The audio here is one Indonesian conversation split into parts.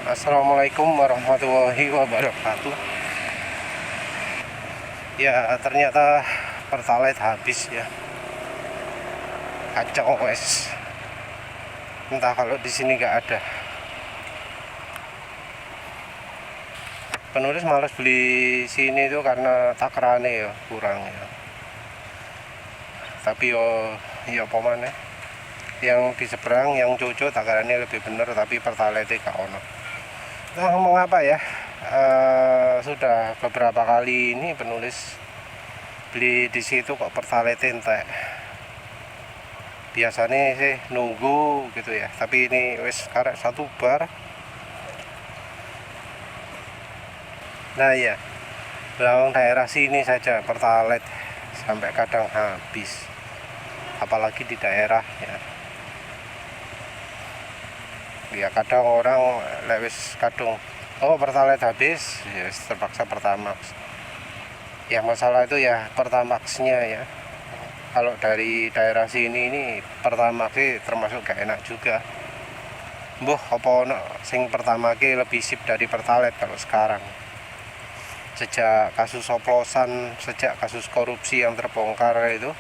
Assalamualaikum warahmatullahi wabarakatuh. Ya ternyata Pertalite habis ya. Kacau wes. Entah kalau di sini nggak ada. Penulis malas beli sini itu karena takrane ya kurang ya. Tapi ya pomane. Yang di seberang yang cocok takarannya lebih bener, tapi Pertalite gak ono. Nah, mengapa ya? Sudah beberapa kali ini penulis beli di situ kok Pertalite entek. Biasanya sih nunggu gitu ya, tapi ini wis karek satu bar. Nah ya, belakang daerah sini saja Pertalite sampai kadang habis, apalagi di daerah ya. Ya kadang orang lewis kadung Pertalite habis ya terpaksa Pertamax. Ya masalah itu ya Pertamaxnya ya. Kalau dari daerah sini ini Pertamax sih termasuk gak enak juga. Apa ono sing Pertamax lebih sip dari Pertalite kalau sekarang. Sejak kasus oplosan, sejak kasus korupsi yang terbongkar itu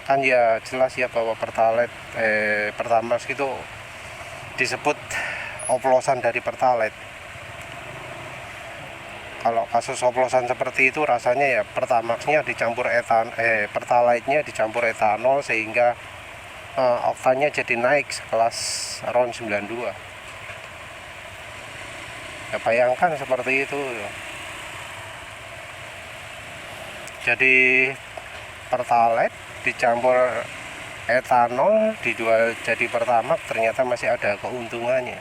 kan ya jelas ya bahwa Pertamax itu disebut oplosan dari Pertalite. Kalau kasus oplosan seperti itu rasanya ya Pertamaxnya dicampur Pertalite-nya dicampur etanol sehingga oktannya jadi naik sekelas RON 92. Ya bayangkan seperti itu. Jadi Pertalite dicampur etanol dijual jadi Pertamax ternyata masih ada keuntungannya.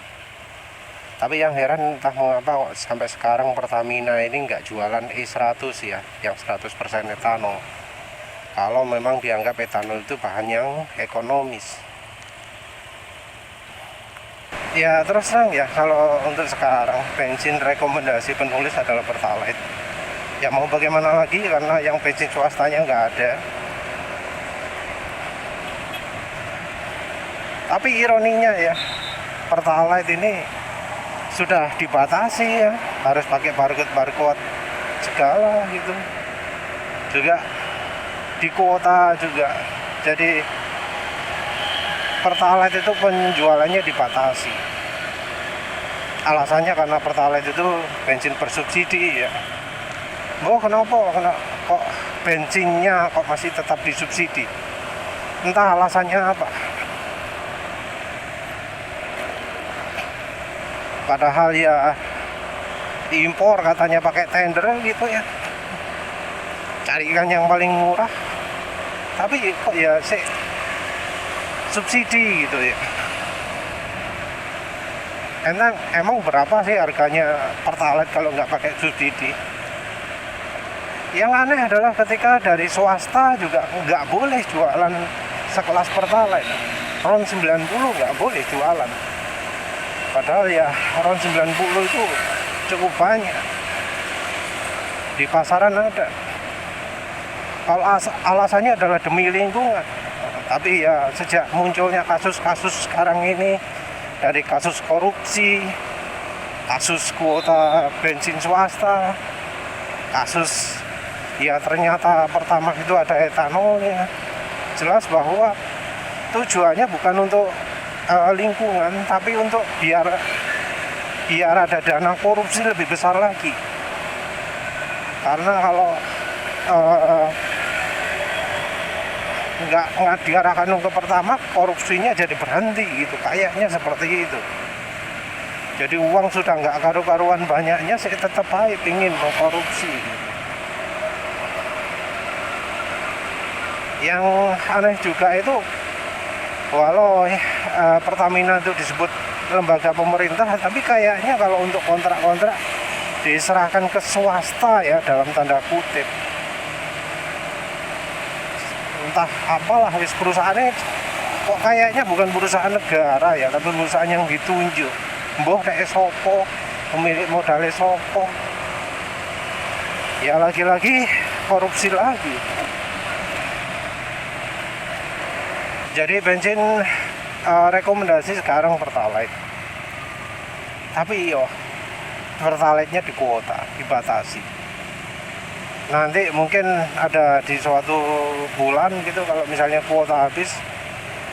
Tapi yang heran entah mengapa kok sampai sekarang Pertamina ini nggak jualan E100 ya, yang 100% etanol. Kalau memang dianggap etanol itu bahan yang ekonomis. Ya terus terang ya, kalau untuk sekarang bensin rekomendasi penulis adalah Pertalite. Ya mau bagaimana lagi karena yang bensin swastanya nggak ada. Tapi ironinya ya, Pertalite ini sudah dibatasi ya, harus pakai barcode segala gitu. Juga di kuota juga. Jadi Pertalite itu penjualannya dibatasi. Alasannya karena Pertalite itu bensin bersubsidi ya. Kenapa kok bensinnya kok masih tetap disubsidi? Entah alasannya apa. Padahal ya diimpor katanya pakai tender gitu ya, carikan yang paling murah, tapi kok ya subsidi gitu ya. Emang berapa sih harganya Pertalite kalau nggak pakai subsidi? Yang aneh adalah ketika dari swasta juga nggak boleh jualan sekelas Pertalite. RON 90 nggak boleh jualan. Padahal ya RON 90 itu cukup banyak. Di pasaran ada. Kalau alasannya adalah demi lingkungan. Tapi ya sejak munculnya kasus-kasus sekarang ini, dari kasus korupsi, kasus kuota bensin swasta, kasus ya ternyata Pertamax itu ada etanolnya. Jelas bahwa tujuannya bukan untuk lingkungan, tapi untuk biar ada dana korupsi lebih besar lagi. Karena kalau nggak diarahkan untuk Pertamax, korupsinya jadi berhenti gitu, kayaknya seperti itu. Jadi uang sudah nggak karu-karuan banyaknya, saya tetap aja ingin mau korupsi. Yang aneh juga itu, walau Pertamina itu disebut lembaga pemerintah, tapi kayaknya kalau untuk kontrak-kontrak diserahkan ke swasta ya, dalam tanda kutip. Entah apalah perusahaannya kok kayaknya bukan perusahaan negara ya, tapi perusahaan yang ditunjuk. Nek sopo, pemilik modalnya sopo. Ya lagi-lagi korupsi lagi. Jadi bensin rekomendasi sekarang Pertalite. Tapi yo pertalite-nya di kuota, dibatasi. Nanti mungkin ada di suatu bulan gitu, kalau misalnya kuota habis,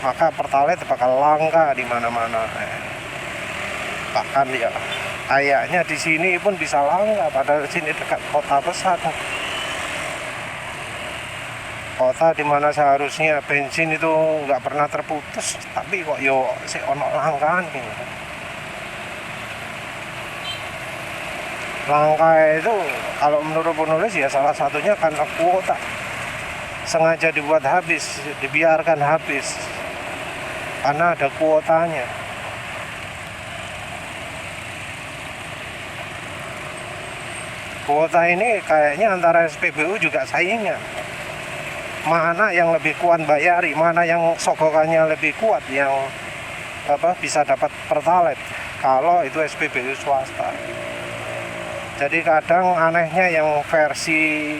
maka pertalite bakal langka di mana-mana. Bahkan ya kayaknya di sini pun bisa langka, padahal sini dekat kota besar. Kota dimana seharusnya bensin itu nggak pernah terputus, tapi kok yo si ono langkaan gitu. Langka itu kalau menurut penulis ya salah satunya karena kuota sengaja dibuat habis, dibiarkan habis karena ada kuotanya. Kuota ini kayaknya antara SPBU juga saingan. Mana yang lebih kuat bayari, mana yang sogokannya lebih kuat, yang bisa dapat pertalite kalau itu SPBU swasta. Jadi kadang anehnya yang versi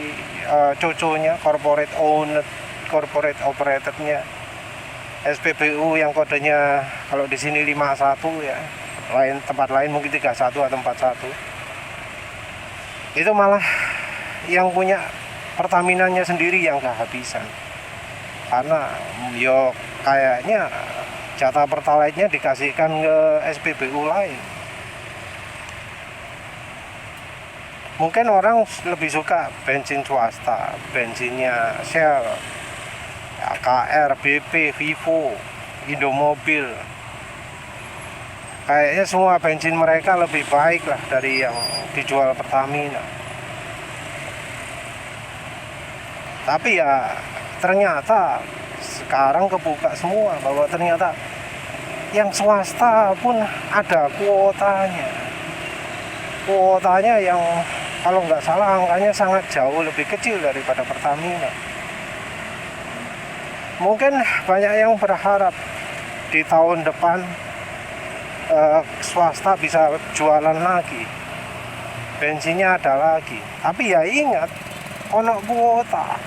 cucunya corporate owned, corporate operatednya SPBU yang kodenya kalau di sini 51 ya, tempat lain mungkin 31 atau 41. Itu malah yang punya Pertaminanya sendiri yang kehabisan. Karena yo kayaknya jatah pertalite-nya dikasihkan ke SPBU lain. Mungkin orang lebih suka bensin swasta, bensinnya Shell, KR, BP, Vivo, Indomobil. Kayaknya semua bensin mereka lebih baik lah dari yang dijual Pertamina. Tapi ya ternyata sekarang kebuka semua bahwa ternyata yang swasta pun ada kuotanya. Kuotanya yang kalau nggak salah angkanya sangat jauh lebih kecil daripada Pertamina. Mungkin banyak yang berharap di tahun depan swasta bisa jualan lagi, bensinnya ada lagi. Tapi ya ingat, ono kuota,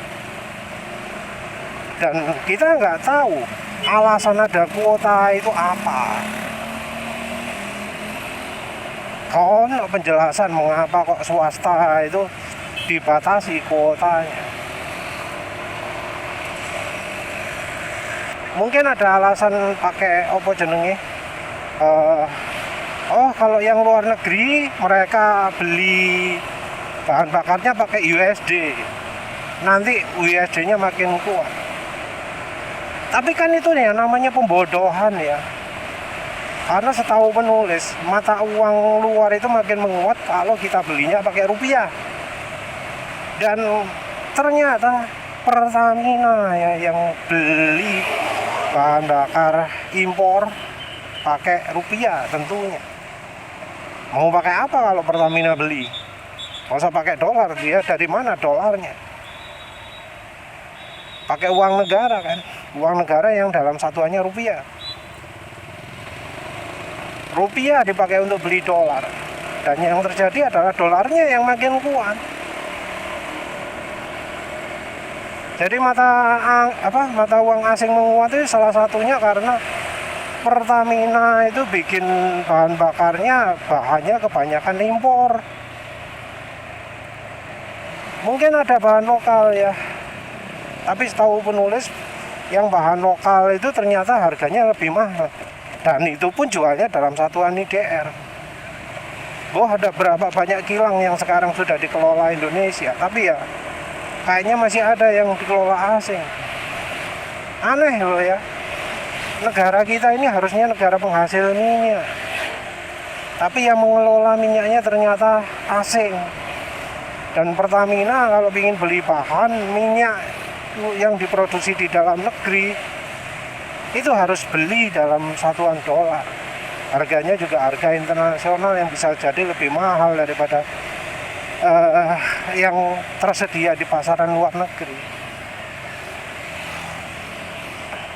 dan kita nggak tahu alasan ada kuota itu apa. Kalau penjelasan mengapa kok swasta itu dibatasi kuotanya. Mungkin ada alasan pakai opo jenenge. Kalau yang luar negeri mereka beli bahan bakarnya pakai USD. Nanti USD-nya makin kuat. Tapi kan itu ya namanya pembodohan ya. Karena setahu penulis, mata uang luar itu makin menguat kalau kita belinya pakai rupiah. Dan ternyata Pertamina ya yang beli bahan bakar impor pakai rupiah tentunya. Mau pakai apa kalau Pertamina beli? Nggak usah pakai dolar, dia dari mana dolarnya? Pakai uang negara kan, uang negara yang dalam satuannya rupiah. Rupiah dipakai untuk beli dolar, dan yang terjadi adalah dolarnya yang makin kuat. Jadi mata uang asing menguat itu salah satunya karena Pertamina itu bikin bahan bakarnya bahannya kebanyakan impor. Mungkin ada bahan lokal ya, tapi setahu penulis yang bahan lokal itu ternyata harganya lebih mahal. Dan itu pun jualnya dalam satuan IDR. Ada berapa banyak kilang yang sekarang sudah dikelola Indonesia, tapi ya kayaknya masih ada yang dikelola asing. Aneh loh ya. Negara kita ini harusnya negara penghasil minyak, tapi yang mengelola minyaknya ternyata asing. Dan Pertamina kalau ingin beli bahan minyak yang diproduksi di dalam negeri itu harus beli dalam satuan dolar. Harganya juga harga internasional yang bisa jadi lebih mahal daripada yang tersedia di pasaran luar negeri.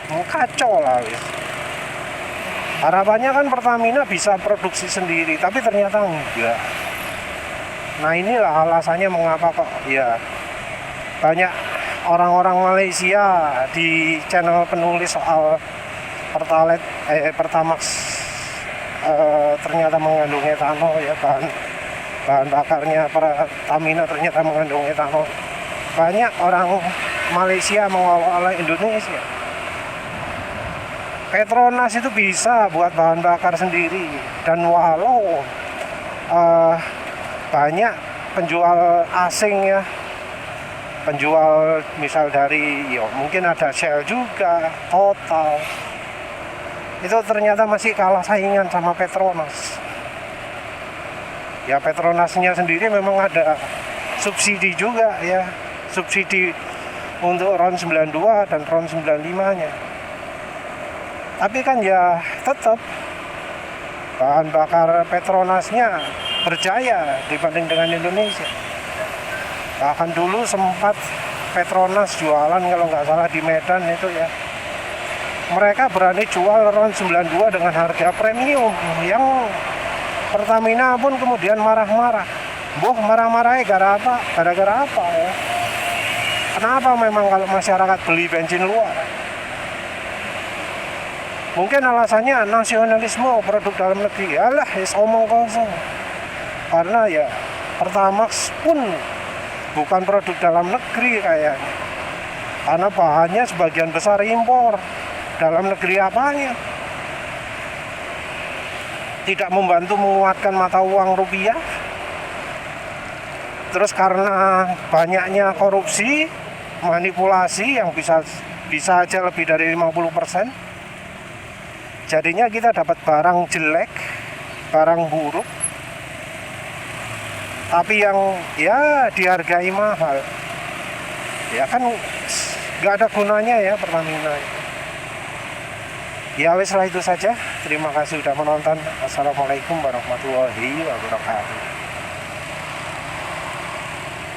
Kacau lah wis. Harapannya kan Pertamina bisa produksi sendiri, tapi ternyata enggak. Nah inilah alasannya mengapa kok ya banyak orang-orang Malaysia di channel penulis soal Pertamax ternyata mengandung etanol ya, bahan bakarnya Pertamina ternyata mengandung etanol. Banyak orang Malaysia mengolah Indonesia. Petronas itu bisa buat bahan bakar sendiri, dan walau banyak penjual asing ya, penjual misal dari mungkin ada Shell juga, Total, itu ternyata masih kalah saingan sama Petronas. Ya Petronasnya sendiri memang ada subsidi juga ya, subsidi untuk RON 92 dan RON 95-nya. Tapi kan ya tetap bahan bakar Petronasnya berjaya dibanding dengan Indonesia. Bahkan dulu sempat Petronas jualan kalau nggak salah di Medan itu ya, mereka berani jual RON 92 dengan harga premium, yang Pertamina pun kemudian marah-marah. Marah-marahnya gara-gara apa ya? Kenapa memang kalau masyarakat beli bensin luar? Mungkin alasannya nasionalisme produk dalam negeri. Alah, omong kosong. Karena ya Pertamax pun bukan produk dalam negeri kayaknya. Karena bahannya sebagian besar impor. Dalam negeri apanya? Tidak membantu menguatkan mata uang rupiah. Terus karena banyaknya korupsi, manipulasi yang bisa aja lebih dari 50%. Jadinya kita dapat barang jelek, barang buruk, tapi yang ya dihargai mahal. Ya kan nggak ada gunanya ya Pertamina. Ya wes lah, itu saja. Terima kasih sudah menonton. Assalamualaikum warahmatullahi wabarakatuh.